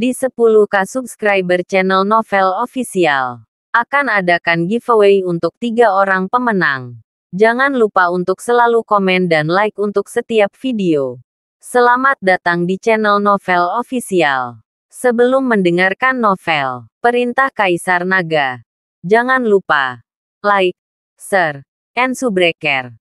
Di 10K subscriber channel Novel Official, akan adakan giveaway untuk 3 orang pemenang. Jangan lupa untuk selalu komen dan like untuk setiap video. Selamat datang di channel Novel Official. Sebelum mendengarkan novel Perintah Kaisar Naga, jangan lupa like, share, and subscribe.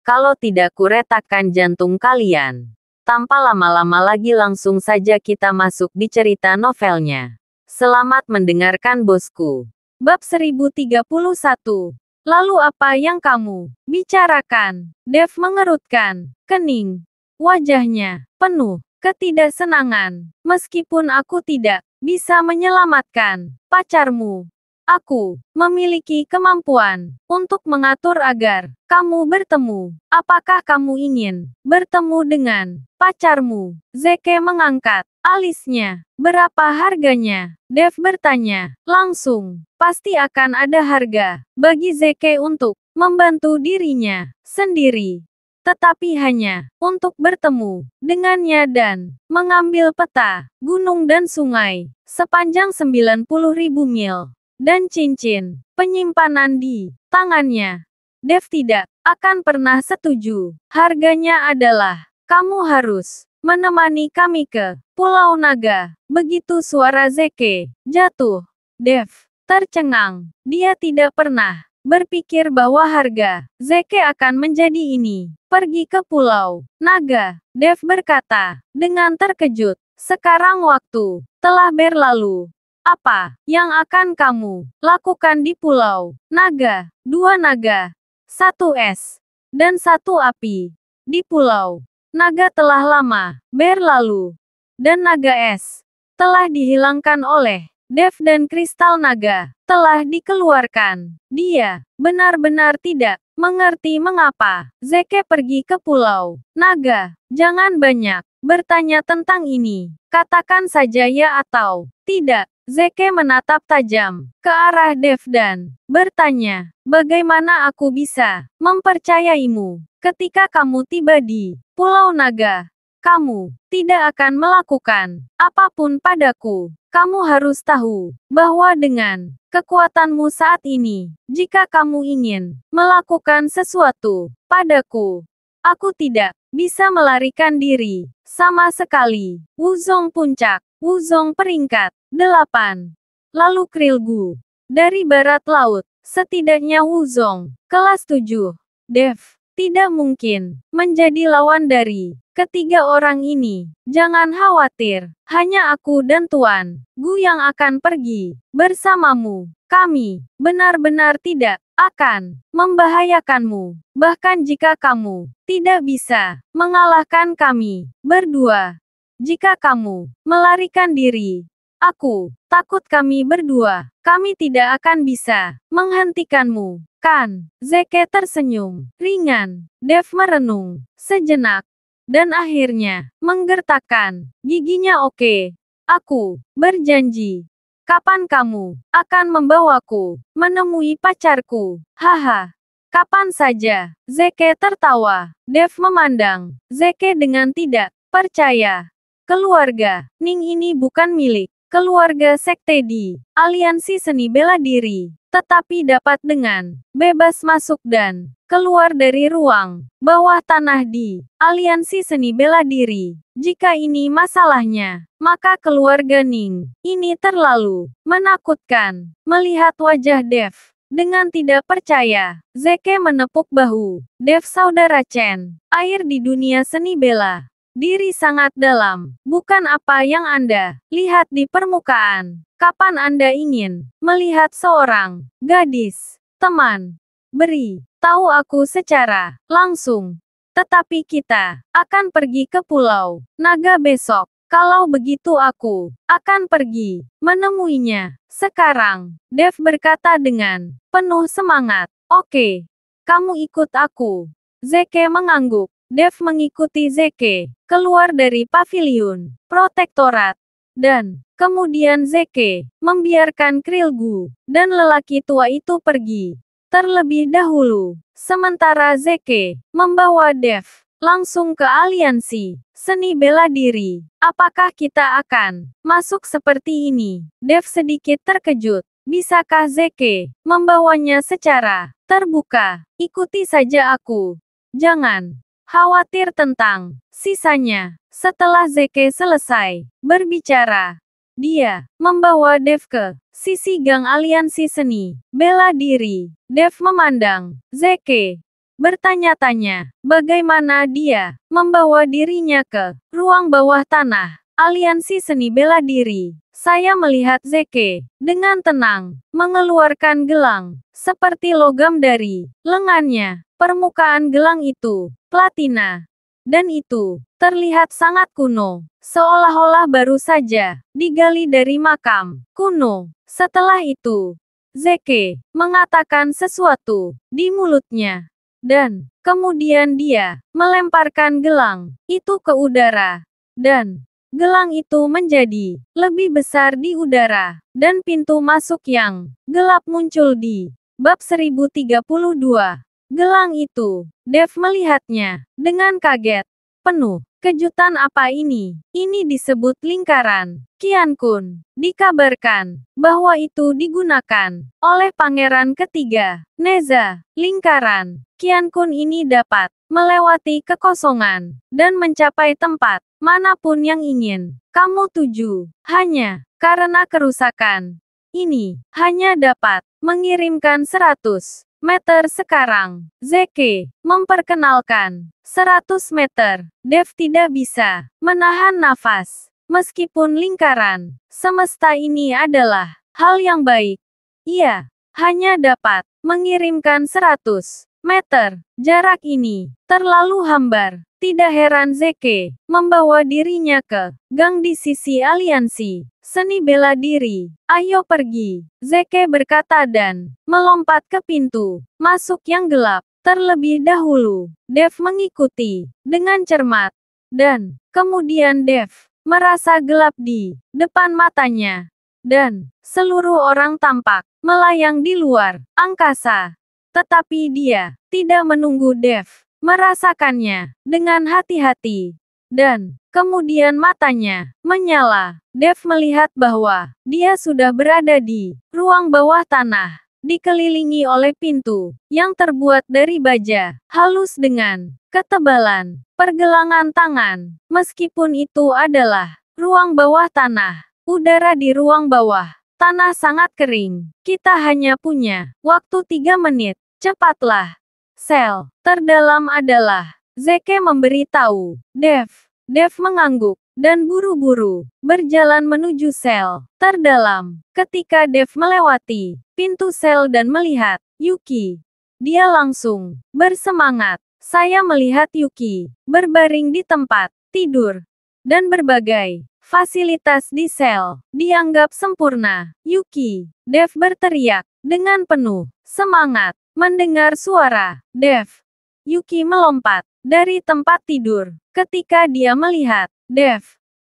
Kalau tidak kuretakkan jantung kalian. Tanpa lama-lama lagi langsung saja kita masuk di cerita novelnya. Selamat mendengarkan bosku. Bab 1031. Lalu apa yang kamu bicarakan? Dev mengerutkan kening. Wajahnya penuh ketidaksenangan. Meskipun aku tidak bisa menyelamatkan pacarmu, aku memiliki kemampuan untuk mengatur agar kamu bertemu. Apakah kamu ingin bertemu dengan pacarmu? Zeke mengangkat alisnya. Berapa harganya? Dev bertanya langsung. Pasti akan ada harga bagi Zeke untuk membantu dirinya sendiri. Tetapi hanya untuk bertemu dengannya dan mengambil peta gunung dan sungai sepanjang 90.000 mil. Dan cincin penyimpanan di tangannya. Dev tidak akan pernah setuju. Harganya adalah, kamu harus menemani kami ke Pulau Naga. Begitu suara Zeke jatuh, Dev tercengang. Dia tidak pernah berpikir bahwa harga Zeke akan menjadi ini. Pergi ke Pulau Naga, Dev berkata dengan terkejut. Sekarang waktu telah berlalu. Apa yang akan kamu lakukan di Pulau Naga? 2 naga, 1 es, dan 1 api. Di Pulau Naga telah lama berlalu, dan naga es telah dihilangkan oleh Dev dan kristal naga telah dikeluarkan. Dia benar-benar tidak mengerti mengapa Zeke pergi ke Pulau Naga. Jangan banyak bertanya tentang ini. Katakan saja ya atau tidak. Zeke menatap tajam ke arah Dev dan bertanya, bagaimana aku bisa mempercayaimu ketika kamu tiba di Pulau Naga? Kamu tidak akan melakukan apapun padaku. Kamu harus tahu bahwa dengan kekuatanmu saat ini, jika kamu ingin melakukan sesuatu padaku, aku tidak bisa melarikan diri sama sekali. Wuzong puncak, Wuzong peringkat 8. Lalu Krilgu dari barat laut, setidaknya Wuzong kelas 7. Dev tidak mungkin menjadi lawan dari ketiga orang ini. Jangan khawatir, hanya aku dan Tuan Gu yang akan pergi bersamamu. Kami benar-benar tidak akan membahayakanmu. Bahkan jika kamu tidak bisa mengalahkan kami berdua. Jika kamu melarikan diri, aku takut kami berdua, kami tidak akan bisa menghentikanmu. Kan? Zeke tersenyum ringan. Dev merenung sejenak dan akhirnya menggertakkan giginya. Oke, aku berjanji. Kapan kamu akan membawaku menemui pacarku? Haha. Kapan saja? Zeke tertawa. Dev memandang Zeke dengan tidak percaya. Keluarga Ning ini bukan milik keluarga sekte di Aliansi Seni Bela Diri, tetapi dapat dengan bebas masuk dan keluar dari ruang bawah tanah di Aliansi Seni Bela Diri. Jika ini masalahnya, maka keluarga Ning ini terlalu menakutkan. Melihat wajah Dev dengan tidak percaya, Zeke menepuk bahu. Dev saudara Chen, air di dunia seni bela diri sangat dalam, bukan apa yang Anda lihat di permukaan. Kapan Anda ingin melihat seorang gadis? Teman, beri tahu aku secara langsung. Tetapi kita akan pergi ke Pulau Naga besok. Kalau begitu aku akan pergi menemuinya. Sekarang, Dev berkata dengan penuh semangat. Oke, kamu ikut aku. Zeke mengangguk. Dev mengikuti Zeke keluar dari paviliun protektorat. Dan kemudian Zeke membiarkan Krilgu dan lelaki tua itu pergi terlebih dahulu. Sementara Zeke membawa Dev langsung ke aliansi seni bela diri. Apakah kita akan masuk seperti ini? Dev sedikit terkejut. Bisakah Zeke membawanya secara terbuka? Ikuti saja aku. Jangan khawatir tentang sisanya. Setelah Zeke selesai berbicara, dia membawa Dev ke sisi gang aliansi seni bela diri. Dev memandang Zeke, bertanya-tanya bagaimana dia membawa dirinya ke ruang bawah tanah aliansi seni bela diri. Saya melihat Zeke dengan tenang mengeluarkan gelang seperti logam dari lengannya. Permukaan gelang itu platina, dan itu terlihat sangat kuno, seolah-olah baru saja digali dari makam kuno. Setelah itu, Zeke mengatakan sesuatu di mulutnya, dan kemudian dia melemparkan gelang itu ke udara, dan gelang itu menjadi lebih besar di udara, dan pintu masuk yang gelap muncul di bab 1032. Gelang itu, Dev melihatnya dengan kaget penuh. Kejutan apa ini? Ini disebut lingkaran Qian Kun. Dikabarkan bahwa itu digunakan oleh pangeran ketiga, Neza. Lingkaran Qian Kun ini dapat melewati kekosongan dan mencapai tempat manapun yang ingin kamu tuju. Hanya karena kerusakan ini hanya dapat mengirimkan 100 meter sekarang. Zeke memperkenalkan 100 meter. Dev tidak bisa menahan nafas. Meskipun lingkaran semesta ini adalah hal yang baik, ia hanya dapat mengirimkan 100 meter. Jarak ini terlalu hambar. Tidak heran Zeke membawa dirinya ke gang di sisi aliansi seni bela diri. Ayo pergi, Zeke berkata dan melompat ke pintu masuk yang gelap. Terlebih dahulu, Dev mengikuti dengan cermat, dan kemudian Dev merasa gelap di depan matanya, dan seluruh orang tampak melayang di luar angkasa. Tetapi dia tidak menunggu Dev merasakannya dengan hati-hati, dan kemudian matanya menyala. Dev melihat bahwa dia sudah berada di ruang bawah tanah, dikelilingi oleh pintu yang terbuat dari baja halus dengan ketebalan pergelangan tangan. Meskipun itu adalah ruang bawah tanah, udara di ruang bawah tanah sangat kering. Kita hanya punya waktu 3 menit. Cepatlah. Sel terdalam adalah Zeke memberitahu Dev. Dev mengangguk dan buru-buru berjalan menuju sel terdalam. Ketika Dev melewati pintu sel dan melihat Yuki, dia langsung bersemangat. Saya melihat Yuki berbaring di tempat tidur, dan berbagai fasilitas di sel dianggap sempurna. Yuki, Dev berteriak dengan penuh semangat. Mendengar suara Dev, Yuki melompat dari tempat tidur. Ketika dia melihat Dev,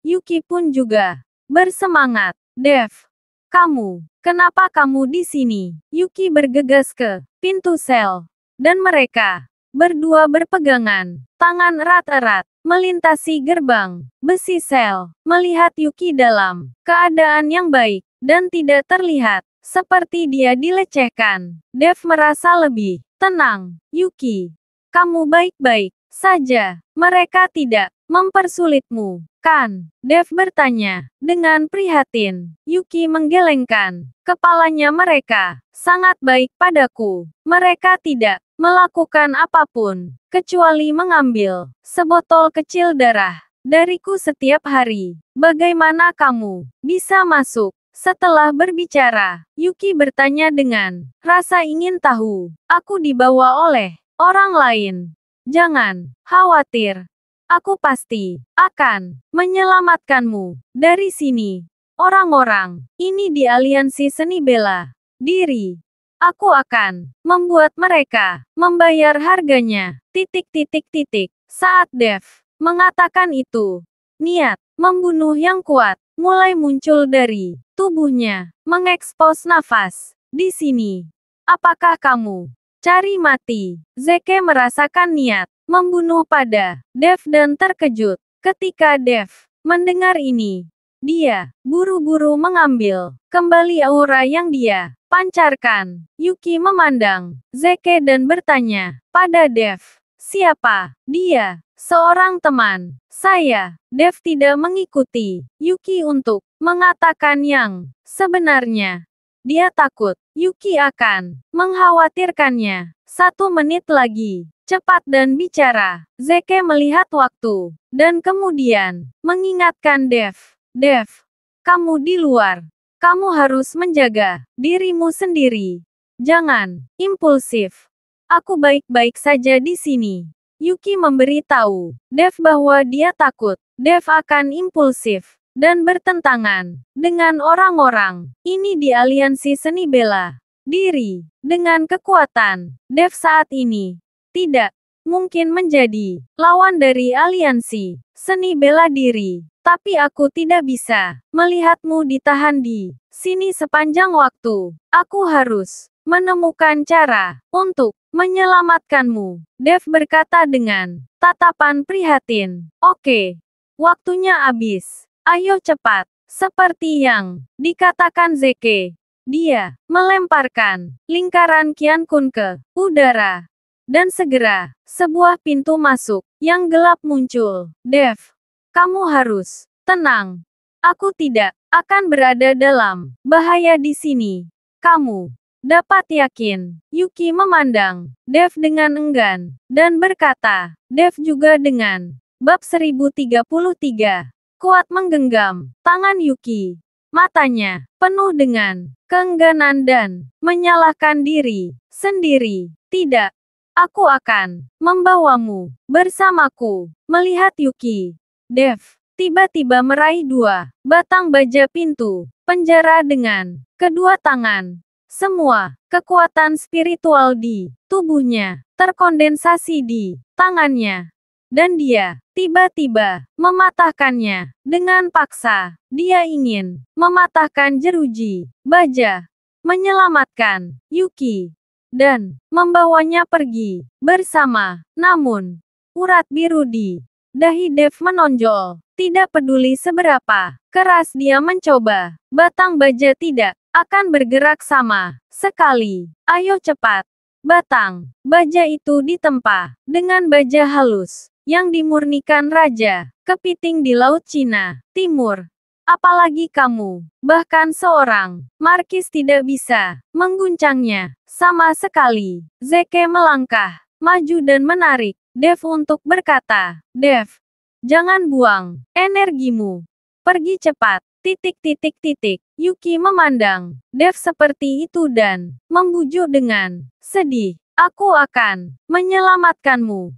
Yuki pun juga bersemangat. Dev, kenapa kamu di sini? Yuki bergegas ke pintu sel, dan mereka berdua berpegangan tangan erat-erat melintasi gerbang besi sel. Melihat Yuki dalam keadaan yang baik dan tidak terlihat seperti dia dilecehkan, Dev merasa lebih tenang. Yuki, kamu baik-baik saja. Mereka tidak mempersulitmu, kan? Dev bertanya dengan prihatin. Yuki menggelengkan kepalanya. Mereka sangat baik padaku. Mereka tidak melakukan apapun kecuali mengambil sebotol kecil darah dariku setiap hari. Bagaimana kamu bisa masuk? Setelah berbicara, Yuki bertanya dengan rasa ingin tahu. Aku dibawa oleh orang lain. Jangan khawatir. Aku pasti akan menyelamatkanmu dari sini. Orang-orang ini di aliansi seni bela diri. Aku akan membuat mereka membayar harganya. Saat Dev mengatakan itu, niat membunuh yang kuat mulai muncul dari tubuhnya, mengekspos nafas. Di sini, apakah kamu cari mati? Zeke merasakan niat membunuh pada Dev dan terkejut. Ketika Dev mendengar ini, dia buru-buru mengambil kembali aura yang dia pancarkan. Yuki memandang Zeke dan bertanya pada Dev, siapa dia? Seorang teman saya. Dev tidak mengikuti Yuki untuk mengatakan yang sebenarnya. Dia takut Yuki akan mengkhawatirkannya. 1 menit lagi. Cepat dan bicara. Zeke melihat waktu dan kemudian mengingatkan Dev. Dev, kamu di luar. Kamu harus menjaga dirimu sendiri. Jangan impulsif. Aku baik-baik saja di sini. Yuki memberitahu Dev bahwa dia takut Dev akan impulsif dan bertentangan dengan orang-orang ini di aliansi seni bela diri. Dengan kekuatan Dev saat ini, tidak mungkin menjadi lawan dari aliansi seni bela diri. Tapi aku tidak bisa melihatmu ditahan di sini sepanjang waktu. Aku harus menemukan cara untuk menyelamatkanmu. Dev berkata dengan tatapan prihatin. Oke, waktunya habis. Ayo cepat. Seperti yang dikatakan Zeke, dia melemparkan lingkaran Qiankun ke udara. Dan segera, sebuah pintu masuk yang gelap muncul. Dev, kamu harus tenang. Aku tidak akan berada dalam bahaya di sini. Kamu dapat yakin. Yuki memandang Dev dengan enggan dan berkata, Dev juga dengan bab 1033. Kuat menggenggam tangan Yuki. Matanya penuh dengan keengganan dan menyalahkan diri sendiri. Tidak, aku akan membawamu bersamaku. Melihat Yuki, Dev tiba-tiba meraih 2 batang baja pintu penjara dengan kedua tangan. Semua kekuatan spiritual di tubuhnya terkondensasi di tangannya. Dan dia tiba-tiba mematahkannya dengan paksa. Dia ingin mematahkan jeruji baja, menyelamatkan Yuki, dan membawanya pergi bersama. Namun, urat biru di dahi Dev menonjol. Tidak peduli seberapa keras dia mencoba, batang baja tidak akan bergerak sama sekali. Ayo cepat. Batang baja itu ditempa dengan baja halus yang dimurnikan Raja Kepiting di Laut Cina Timur. Apalagi kamu, bahkan seorang markis tidak bisa mengguncangnya sama sekali. Zeke melangkah maju dan menarik Dev untuk berkata, Dev, jangan buang energimu. Pergi cepat. Yuki memandang Dev seperti itu dan membujuk dengan sedih. Aku akan menyelamatkanmu.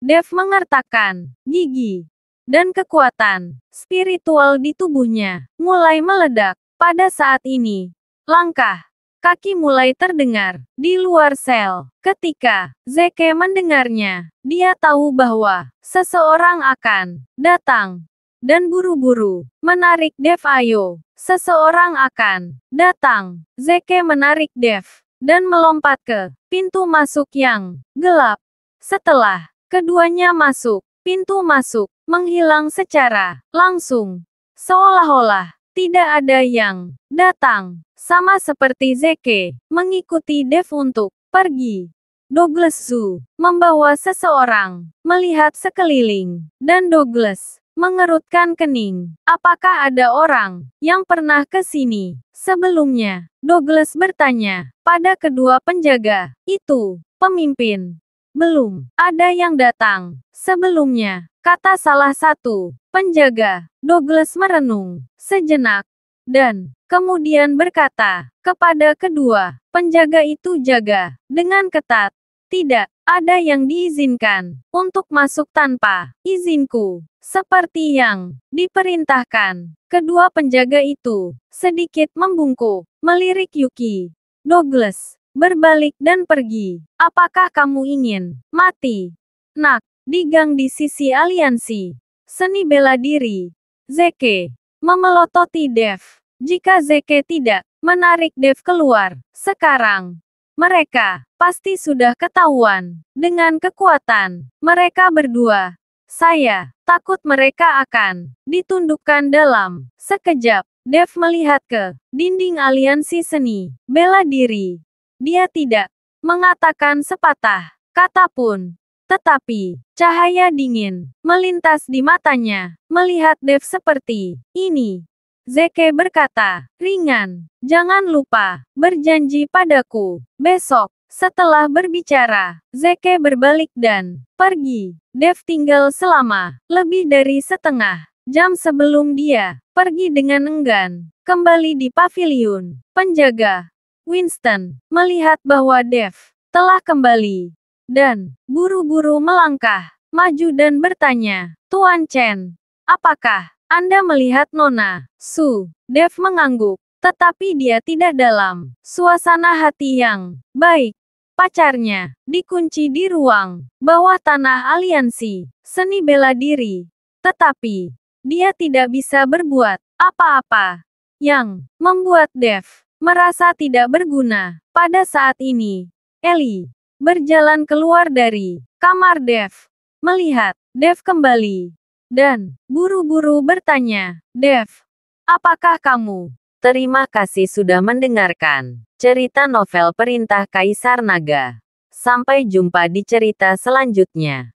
Dev mengertakkan gigi. Dan kekuatan spiritual di tubuhnya mulai meledak. Pada saat ini, langkah kaki mulai terdengar di luar sel. Ketika Zeke mendengarnya, dia tahu bahwa seseorang akan datang. Dan buru-buru menarik Dev. Ayo, seseorang akan datang. Zeke menarik Dev dan melompat ke pintu masuk yang gelap. Setelah keduanya masuk, pintu masuk menghilang secara langsung. Seolah-olah tidak ada yang datang. Sama seperti Zeke mengikuti Dev untuk pergi. Douglas Zhu membawa seseorang melihat sekeliling, dan Douglas mengerutkan kening. Apakah ada orang yang pernah ke sini sebelumnya? Douglas bertanya pada kedua penjaga itu. Pemimpin, belum ada yang datang sebelumnya, kata salah satu penjaga. Douglas merenung sejenak dan kemudian berkata kepada kedua penjaga itu, jaga dengan ketat. Tidak ada yang diizinkan untuk masuk tanpa izinku. Seperti yang diperintahkan. Kedua penjaga itu sedikit membungkuk, melirik Yuki. Douglas berbalik dan pergi. Apakah kamu ingin mati? Nak, di gang di sisi aliansi seni bela diri. Zeke memelototi Dev. Jika Zeke tidak menarik Dev keluar sekarang, Mereka pasti sudah ketahuan dengan kekuatan mereka berdua. Saya takut mereka akan ditundukkan dalam sekejap. Dev melihat ke dinding aliansi seni bela diri. Dia tidak mengatakan sepatah kata pun. Tetapi, cahaya dingin melintas di matanya melihat Dev seperti ini. Zeke berkata, ringan, jangan lupa berjanji padaku. Besok, setelah berbicara, Zeke berbalik dan pergi. Dev tinggal selama lebih dari setengah jam sebelum dia pergi dengan enggan. Kembali di paviliun, penjaga Winston melihat bahwa Dev telah kembali dan buru-buru melangkah maju dan bertanya, Tuan Chen, apakah Anda melihat Nona Su? Dev mengangguk, tetapi dia tidak dalam suasana hati yang baik. Pacarnya dikunci di ruang bawah tanah aliansi seni bela diri, tetapi dia tidak bisa berbuat apa-apa yang membuat Dev merasa tidak berguna. Pada saat ini, Ellie berjalan keluar dari kamar Dev, melihat Dev kembali, dan buru-buru bertanya, Dev, apakah kamu? Terima kasih sudah mendengarkan cerita novel Perintah Kaisar Naga. Sampai jumpa di cerita selanjutnya.